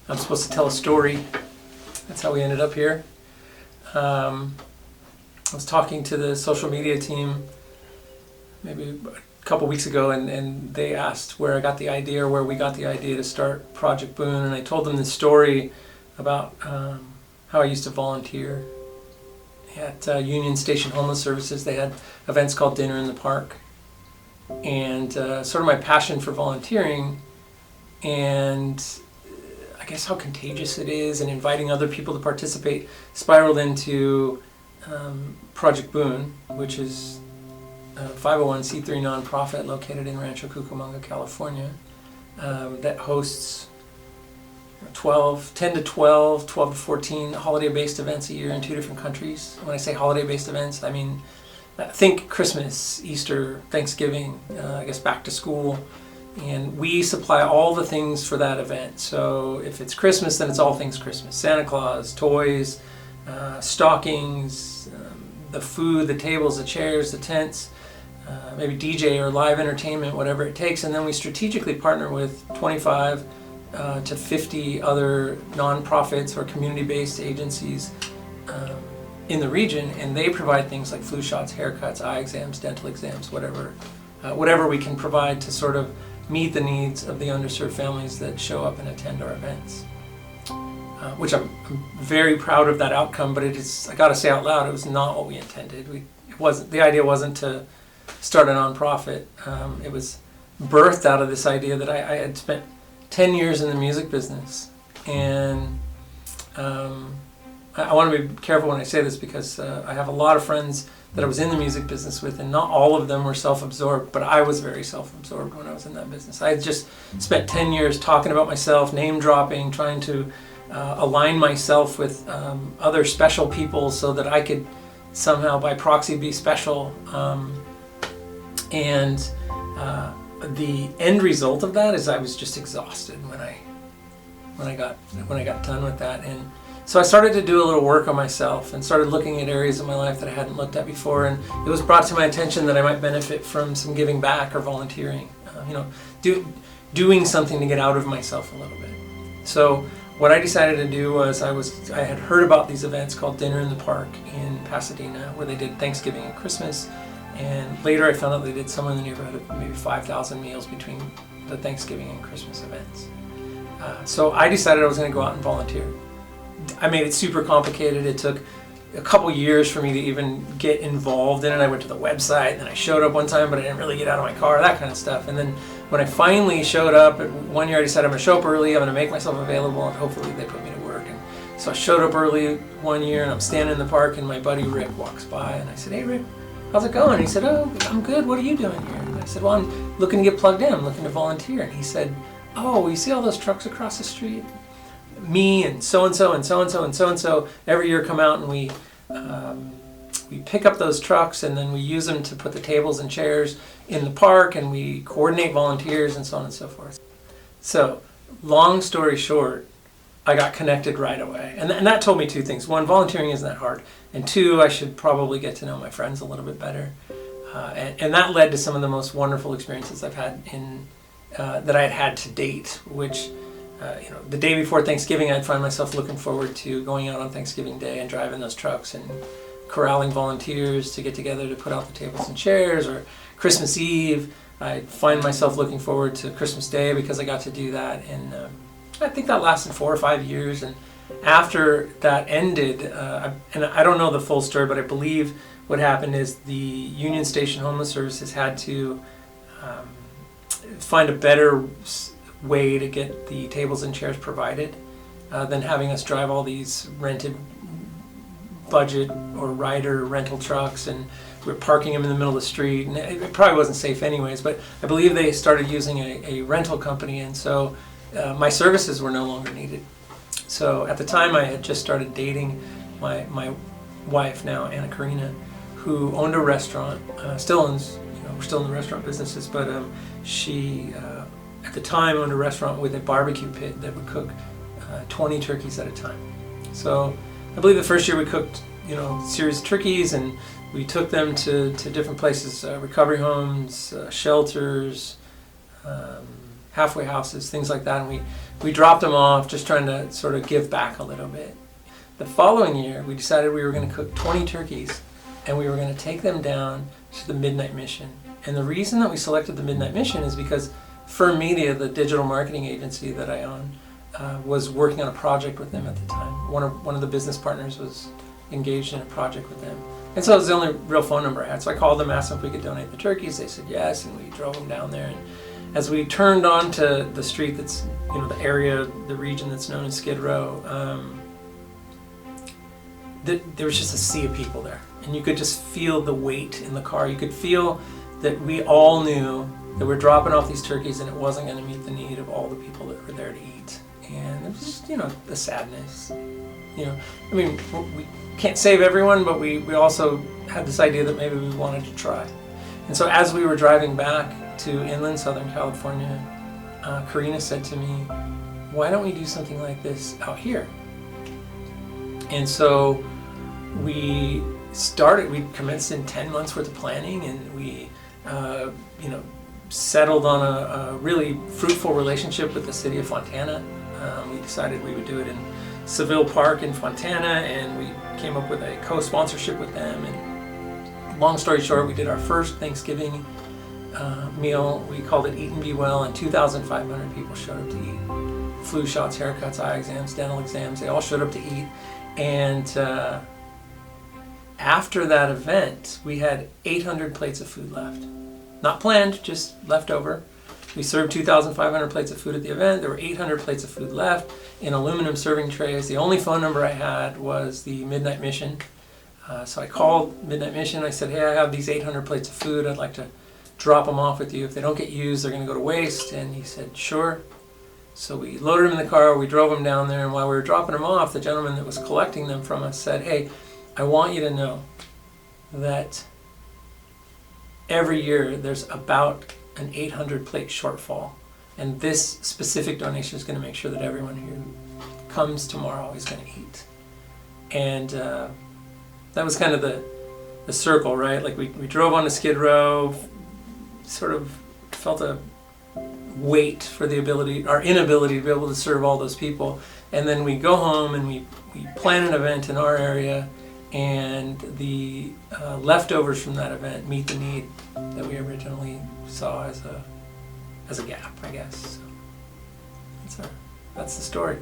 I'm supposed to tell a story. That's how we ended up here. I was talking to the social media team maybe a couple weeks ago, and they asked where I got the idea, or where we got the idea to start Project Boon, and I told them this story about how I used to volunteer at Union Station Homeless Services. They had events called Dinner in the Park, and sort of my passion for volunteering, and I guess how contagious it is, and inviting other people to participate, spiraled into Project Boon, which is a 501c3 nonprofit located in Rancho Cucamonga, California, that hosts 10 to 12 to 14 holiday-based events a year in 2 different countries. When I say holiday-based events, I mean, think Christmas, Easter, Thanksgiving, I guess back to school. And we supply all the things for that event. So if it's Christmas, then it's all things Christmas. Santa Claus, toys, stockings, the food, the tables, the chairs, the tents, maybe DJ or live entertainment, whatever it takes. And then we strategically partner with 25 to 50 other nonprofits or community-based agencies in the region, and they provide things like flu shots, haircuts, eye exams, dental exams, whatever we can provide to sort of meet the needs of the underserved families that show up and attend our events. Which I'm very proud of that outcome, but it is, I gotta say out loud, it was not what we intended. The idea wasn't to start a nonprofit. It was birthed out of this idea that I had spent 10 years in the music business, and I want to be careful when I say this, because I have a lot of friends that I was in the music business with, and not all of them were self-absorbed, but I was very self-absorbed when I was in that business. I had just spent 10 years talking about myself, name dropping, trying to align myself with other special people so that I could somehow by proxy be special. And the end result of that is I was just exhausted when I got done with that. And so I started to do a little work on myself and started looking at areas of my life that I hadn't looked at before, and it was brought to my attention that I might benefit from some giving back or volunteering, doing something to get out of myself a little bit. So what I decided to do was I had heard about these events called Dinner in the Park in Pasadena, where they did Thanksgiving and Christmas, and later I found out they did somewhere in the neighborhood of maybe 5,000 meals between the Thanksgiving and Christmas events. So I decided I was going to go out and volunteer. I made it super complicated. It took a couple years for me to even get involved in it. I went to the website, and then I showed up one time, but I didn't really get out of my car, that kind of stuff. And then when I finally showed up, one year I decided I'm going to show up early, I'm going to make myself available, and hopefully they put me to work. And so I showed up early one year, and I'm standing in the park, and my buddy Rick walks by, and I said, "Hey Rick, how's it going?" And he said, "Oh, I'm good. What are you doing here?" And I said, "Well, I'm looking to get plugged in. I'm looking to volunteer." And he said, "Oh, you see all those trucks across the street? Me and so-and-so and so-and-so and so-and-so every year come out, and we pick up those trucks, and then we use them to put the tables and chairs in the park, and we coordinate volunteers and so on and so forth." So long story short, I got connected right away. And that told me two things. One, volunteering isn't that hard. And two, I should probably get to know my friends a little bit better. And that led to some of the most wonderful experiences I've had that I had had to date, which the day before Thanksgiving, I'd find myself looking forward to going out on Thanksgiving Day and driving those trucks and corralling volunteers to get together to put out the tables and chairs. Or Christmas Eve, I'd find myself looking forward to Christmas Day because I got to do that. And I think that lasted 4 or 5 years. And after that ended, and I don't know the full story, but I believe what happened is the Union Station Homeless Services had to find a better way to get the tables and chairs provided than having us drive all these rented budget or rider rental trucks, and we're parking them in the middle of the street, and it probably wasn't safe anyways, but I believe they started using a rental company, and so my services were no longer needed. So at the time I had just started dating my wife now, Anna Karina, who owned a restaurant, still owns, we're still in the restaurant businesses, but she at the time owned a restaurant with a barbecue pit that would cook 20 turkeys at a time. So I believe the first year we cooked, a series of turkeys, and we took them to different places, recovery homes, shelters, halfway houses, things like that. And we dropped them off, just trying to sort of give back a little bit. The following year, we decided we were going to cook 20 turkeys, and we were going to take them down to the Midnight Mission. And the reason that we selected the Midnight Mission is because Firm Media, the digital marketing agency that I own, was working on a project with them at the time. One of the business partners was engaged in a project with them. And so it was the only real phone number I had. So I called them, asked them if we could donate the turkeys. They said yes, and we drove them down there. And as we turned onto the street that's, the area, the region that's known as Skid Row, there was just a sea of people there. And you could just feel the weight in the car. You could feel that we all knew that we're dropping off these turkeys and it wasn't going to meet the need of all the people that were there to eat. And it was just, the sadness. We can't save everyone, but we also had this idea that maybe we wanted to try. And so as we were driving back to inland Southern California, Karina said to me, why don't we do something like this out here? And so we commenced in 10 months worth of planning, and we, settled on a really fruitful relationship with the city of Fontana. We decided we would do it in Seville Park in Fontana, and we came up with a co-sponsorship with them. And long story short, we did our first Thanksgiving meal. We called it Eat and Be Well, and 2,500 people showed up to eat. Flu shots, haircuts, eye exams, dental exams, they all showed up to eat. And after that event, we had 800 plates of food left. Not planned, just left over. We served 2,500 plates of food at the event. There were 800 plates of food left in aluminum serving trays. The only phone number I had was the Midnight Mission. So I called Midnight Mission. I said, hey, I have these 800 plates of food. I'd like to drop them off with you. If they don't get used, they're going to go to waste. And he said, sure. So we loaded them in the car. We drove them down there. And while we were dropping them off, the gentleman that was collecting them from us said, hey, I want you to know that every year there's about an 800 plate shortfall, and this specific donation is going to make sure that everyone who comes tomorrow is going to eat. And that was kind of the circle, right? Like we drove on to Skid Row, sort of felt a weight for our inability to be able to serve all those people, and then we go home and we plan an event in our area, and the leftovers from that event meet the need that we originally saw as a gap, I guess. So that's the story.